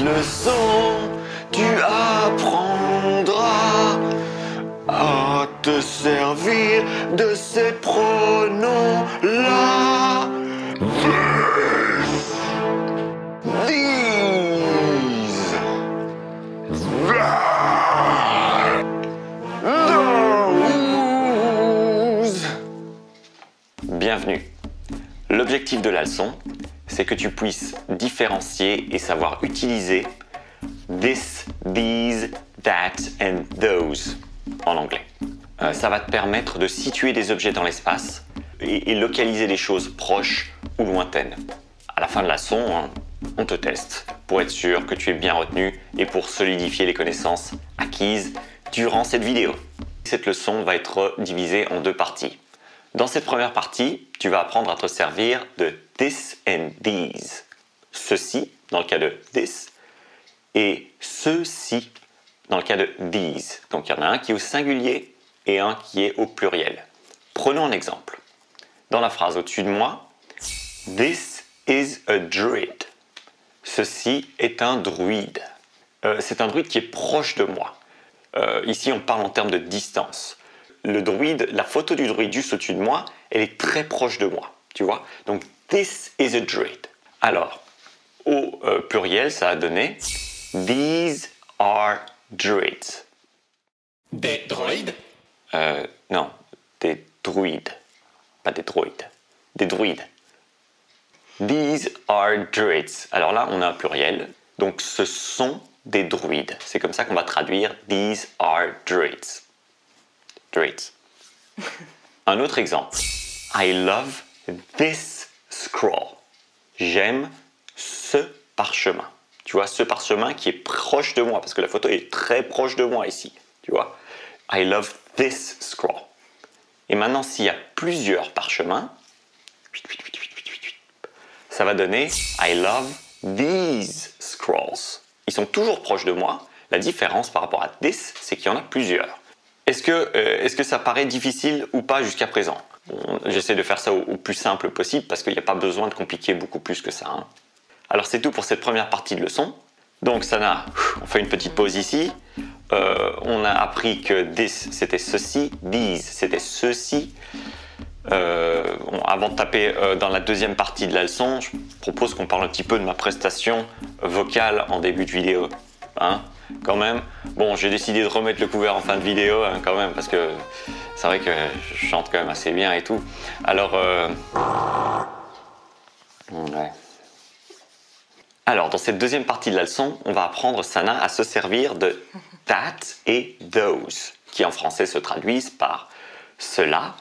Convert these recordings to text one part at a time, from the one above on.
leçon, tu apprendras à te servir de ces pronoms-là. These, that, those. Bienvenue. L'objectif de la leçon, c'est que tu puisses différencier et savoir utiliser this, these, that and those en anglais. Ça va te permettre de situer des objets dans l'espace et localiser des choses proches ou lointaines. À la fin de la leçon, on te teste pour être sûr que tu es bien retenu et pour solidifier les connaissances acquises durant cette vidéo. Cette leçon va être divisée en deux parties. Dans cette première partie, tu vas apprendre à te servir de this and these. Ceci, dans le cas de this, et ceci, dans le cas de these. Donc il y en a un qui est au singulier et un qui est au pluriel. Prenons un exemple. Dans la phrase au-dessus de moi, this is a druid. Ceci est un druide. C'est un druide qui est proche de moi. Ici, on parle en termes de distance. Le druide, la photo du druide juste au-dessus de moi, elle est très proche de moi, tu vois. Donc, this is a druid. Alors, au pluriel, ça a donné these are druids. Des droïdes? Non, des druides. Pas des droïdes. Des druides. These are druids. Alors là, on a un pluriel. Donc, ce sont des druides. C'est comme ça qu'on va traduire these are druids. Druids. Un autre exemple. I love this scroll. J'aime ce parchemin. Tu vois, ce parchemin qui est proche de moi, parce que la photo est très proche de moi ici. Tu vois. I love this scroll. Et maintenant, s'il y a plusieurs parchemins, ça va donner I love these scrolls. Ils sont toujours proches de moi. La différence par rapport à this, c'est qu'il y en a plusieurs. Est-ce que ça paraît difficile ou pas jusqu'à présent? J'essaie de faire ça au plus simple possible parce qu'il n'y a pas besoin de compliquer beaucoup plus que ça. Alors c'est tout pour cette première partie de leçon. Donc Sana, on fait une petite pause ici. On a appris que this c'était ceci, these c'était ceci. Avant de taper dans la deuxième partie de la leçon, je propose qu'on parle un petit peu de ma prestation vocale en début de vidéo. Quand même. Bon, j'ai décidé de remettre le couvert en fin de vidéo, quand même, parce que c'est vrai que je chante quand même assez bien et tout. Alors, ouais. Alors, dans cette deuxième partie de la leçon, on va apprendre Sana à se servir de that et those, qui en français se traduisent par cela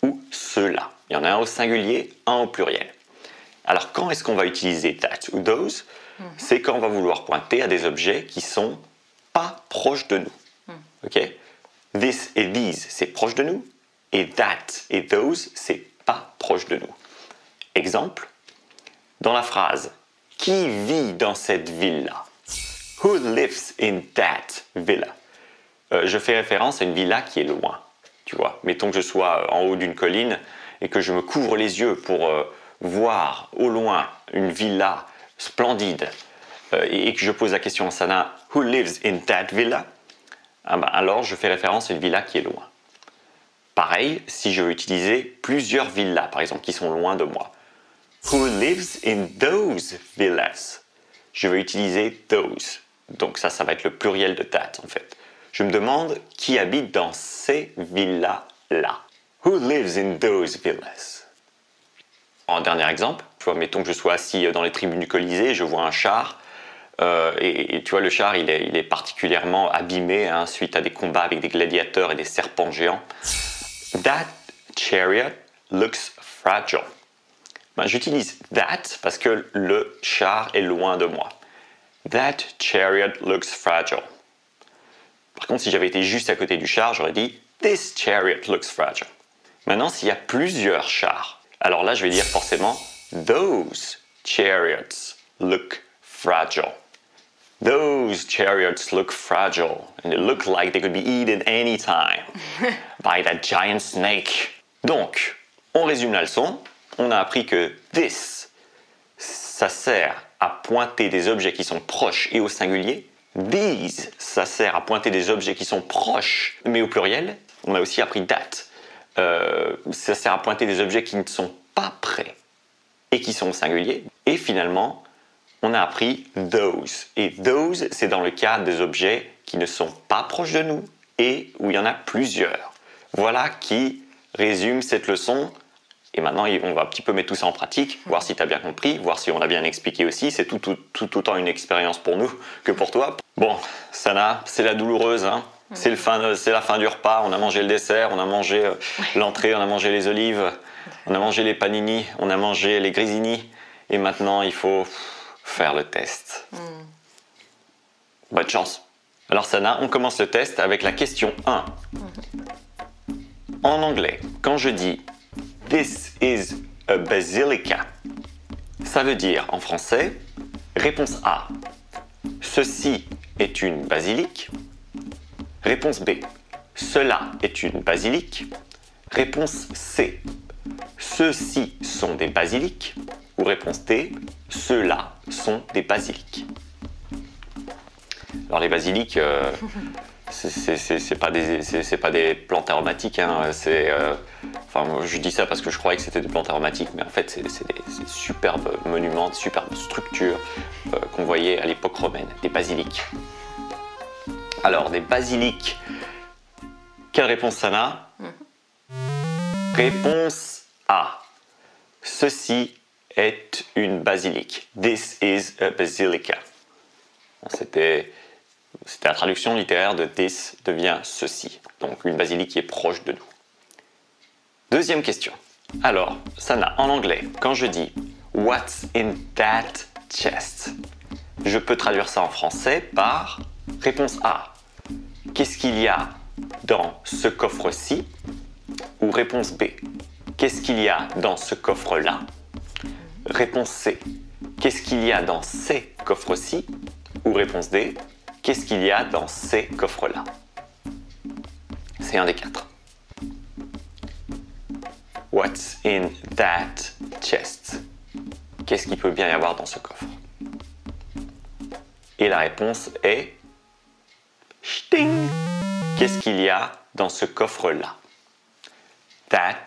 ou ceux-là. Il y en a un au singulier, un au pluriel. Alors, quand est-ce qu'on va utiliser that ou those? C'est quand on va vouloir pointer à des objets qui sont pas proches de nous. Ok? This et these, c'est proche de nous. Et that et those, c'est pas proche de nous. Exemple, dans la phrase « Qui vit dans cette villa ?» Who lives in that villa? Je fais référence à une villa qui est loin. Tu vois, mettons que je sois en haut d'une colline et que je me couvre les yeux pour voir au loin une villa splendide et que je pose la question à Sana, who lives in that villa? Alors je fais référence à une villa qui est loin. Pareil, si je veux utiliser plusieurs villas, par exemple, qui sont loin de moi. Who lives in those villas? Je veux utiliser those. Donc ça va être le pluriel de that en fait. Je me demande qui habite dans ces villas-là. Who lives in those villas? En dernier exemple, tu vois, mettons que je sois assis dans les tribunes du Colisée, je vois un char, et tu vois, le char, il est particulièrement abîmé suite à des combats avec des gladiateurs et des serpents géants. That chariot looks fragile. J'utilise that parce que le char est loin de moi. That chariot looks fragile. Par contre, si j'avais été juste à côté du char, j'aurais dit this chariot looks fragile. Maintenant, s'il y a plusieurs chars, alors là, je vais dire forcément those chariots look fragile. Those chariots look fragile and they look like they could be eaten anytime by that giant snake. Donc, on résume la leçon. On a appris que this, ça sert à pointer des objets qui sont proches et au singulier. These, ça sert à pointer des objets qui sont proches, mais au pluriel. On a aussi appris that. Ça sert à pointer des objets qui ne sont pas près et qui sont au singulier. Et finalement, on a appris those. Et those, c'est dans le cas des objets qui ne sont pas proches de nous et où il y en a plusieurs. Voilà qui résume cette leçon. Et maintenant, on va un petit peu mettre tout ça en pratique, voir si tu as bien compris, voir si on a bien expliqué aussi. C'est tout autant une expérience pour nous que pour toi. Bon, Sana, c'est la douloureuse, hein. C'est la fin du repas. On a mangé le dessert, on a mangé l'entrée, on a mangé les olives, on a mangé les panini, on a mangé les grisinis. Et maintenant, il faut faire le test. Bonne chance. Alors Sana, on commence le test avec la question 1. En anglais, quand je dis « This is a basilica », ça veut dire en français, réponse A, « Ceci est une basilique ». Réponse B, « Cela est une basilique ». Réponse C, « Ceux-ci sont des basiliques ». Ou réponse D, « Ceux-là sont des basiliques ». Alors les basiliques, c'est pas des plantes aromatiques, hein. Enfin, je dis ça parce que je croyais que c'était des plantes aromatiques, mais en fait c'est des superbes monuments, des superbes structures qu'on voyait à l'époque romaine, des basiliques. Alors des basiliques, quelle réponse Sana? Réponse A. Ceci est une basilique. This is a basilica. Bon, c'était la traduction littéraire de this devient ceci. Donc une basilique qui est proche de nous. Deuxième question. Alors, Sana, en anglais, quand je dis What's in that chest? Je peux traduire ça en français par réponse A. Qu'est-ce qu'il y a dans ce coffre-ci? Ou réponse B. Qu'est-ce qu'il y a dans ce coffre-là? Réponse C. Qu'est-ce qu'il y a dans ces coffres-ci? Ou réponse D. Qu'est-ce qu'il y a dans ces coffres-là? C'est un des quatre. What's in that chest? Qu'est-ce qu'il peut bien y avoir dans ce coffre? Et la réponse est Sting! Qu'est-ce qu'il y a dans ce coffre-là? That,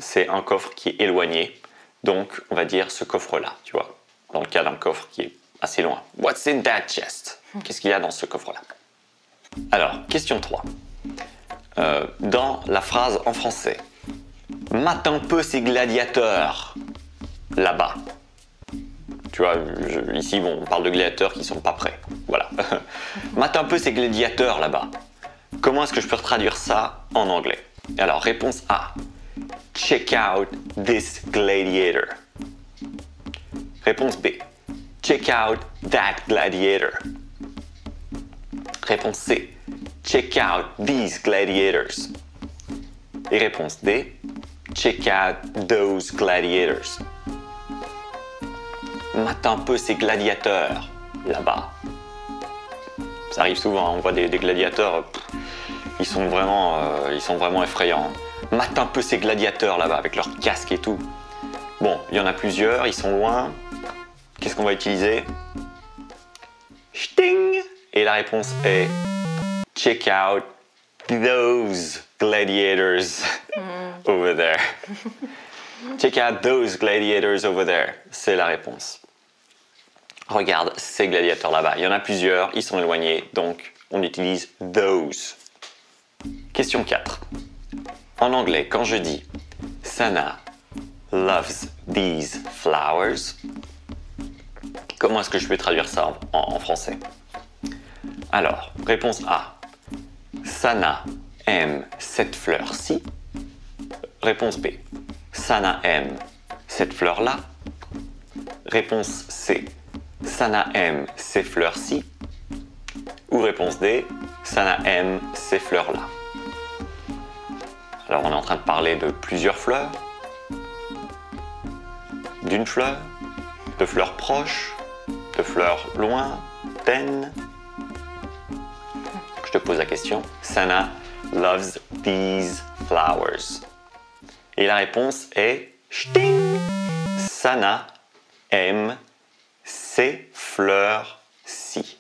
c'est un coffre qui est éloigné. Donc, on va dire ce coffre-là, tu vois. Dans le cas d'un coffre qui est assez loin. What's in that chest? Qu'est-ce qu'il y a dans ce coffre-là? Alors, question 3. Dans la phrase en français, mate un peu ces gladiateurs là-bas. Tu vois, ici, bon, on parle de gladiateurs qui sont pas prêts. Voilà. Mate un peu ces gladiateurs là-bas. Comment est-ce que je peux traduire ça en anglais? Alors, réponse A. Check out this gladiator. Réponse B. Check out that gladiator. Réponse C. Check out these gladiators. Et réponse D. Check out those gladiators. Mate un peu ces gladiateurs là-bas. Ça arrive souvent, on voit des gladiateurs, ils sont vraiment effrayants. Mate un peu ces gladiateurs là-bas avec leurs casques et tout. Bon, il y en a plusieurs, ils sont loin. Qu'est-ce qu'on va utiliser? Sting! Et la réponse est check out those gladiators over there. Check out those gladiators over there. C'est la réponse. Regarde ces gladiateurs là-bas. Il y en a plusieurs, ils sont éloignés, donc on utilise those. Question 4. En anglais, quand je dis Sana loves these flowers, comment est-ce que je peux traduire ça en français? Alors, réponse A. Sana aime cette fleur-ci. Réponse B. Sana aime cette fleur-là. Réponse C. Sana aime ces fleurs-ci. Ou réponse D. Sana aime ces fleurs-là. Alors on est en train de parler de plusieurs fleurs. D'une fleur. De fleurs proches. De fleurs lointaines. Je te pose la question. Sana loves these flowers. Et la réponse est Sting! Sana aime ces fleurs-ci.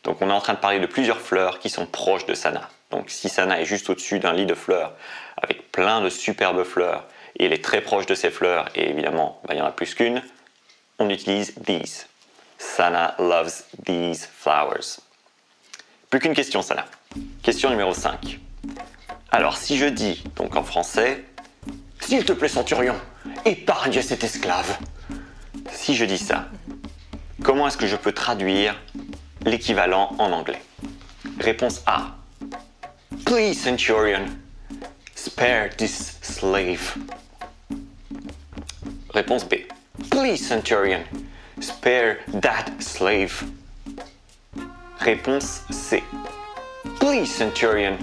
Donc on est en train de parler de plusieurs fleurs qui sont proches de Sana. Donc si Sana est juste au-dessus d'un lit de fleurs avec plein de superbes fleurs et elle est très proche de ces fleurs et évidemment il y en a plus qu'une, on utilise these. Sana loves these flowers. Plus qu'une question, Sana. Question numéro 5. Alors si je dis, donc en français, s'il te plaît centurion, épargne cet esclave. Si je dis ça, comment est-ce que je peux traduire l'équivalent en anglais? Réponse A. Please centurion, spare this slave. Réponse B. Please centurion, spare that slave. Réponse C. Please centurion,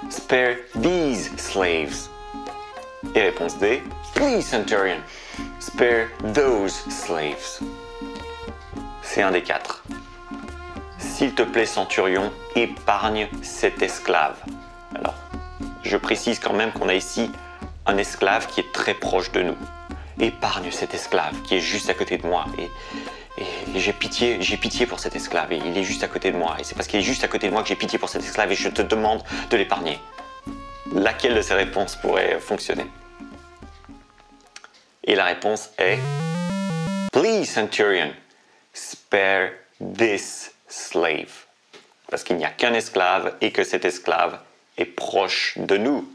spare these slaves. Et réponse D. Please centurion, spare those slaves. C'est un des quatre. S'il te plaît centurion, épargne cet esclave. Alors, je précise quand même qu'on a ici un esclave qui est très proche de nous. Épargne cet esclave qui est juste à côté de moi. Et j'ai pitié pour cet esclave. Et il est juste à côté de moi. Et c'est parce qu'il est juste à côté de moi que j'ai pitié pour cet esclave et je te demande de l'épargner. Laquelle de ces réponses pourrait fonctionner? Et la réponse est Please centurion, spare this slave. Parce qu'il n'y a qu'un esclave et que cet esclave est proche de nous.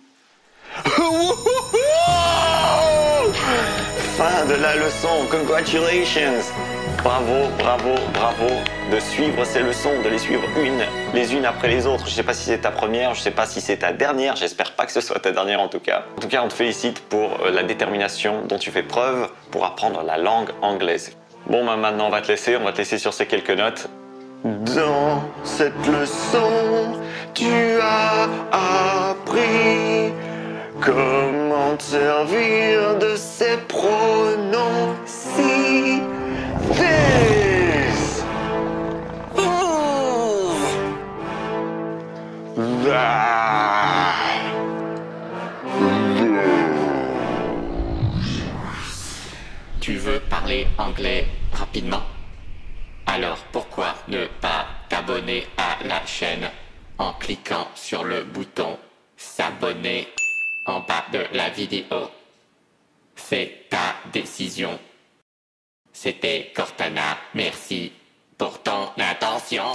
Fin de la leçon, congratulations! Bravo, bravo, bravo de suivre ces leçons, de les suivre les unes après les autres. Je ne sais pas si c'est ta première, je ne sais pas si c'est ta dernière, j'espère pas que ce soit ta dernière en tout cas. En tout cas, on te félicite pour la détermination dont tu fais preuve pour apprendre la langue anglaise. Bon, maintenant on va te laisser sur ces quelques notes. Dans cette leçon, tu as appris comment te servir de ces pronoms ci. This, that, Tu veux parler anglais rapidement? Alors pourquoi ne pas t'abonner à la chaîne en cliquant sur le bouton s'abonner en bas de la vidéo? C'est ta décision. C'était Cortana, merci pour ton attention.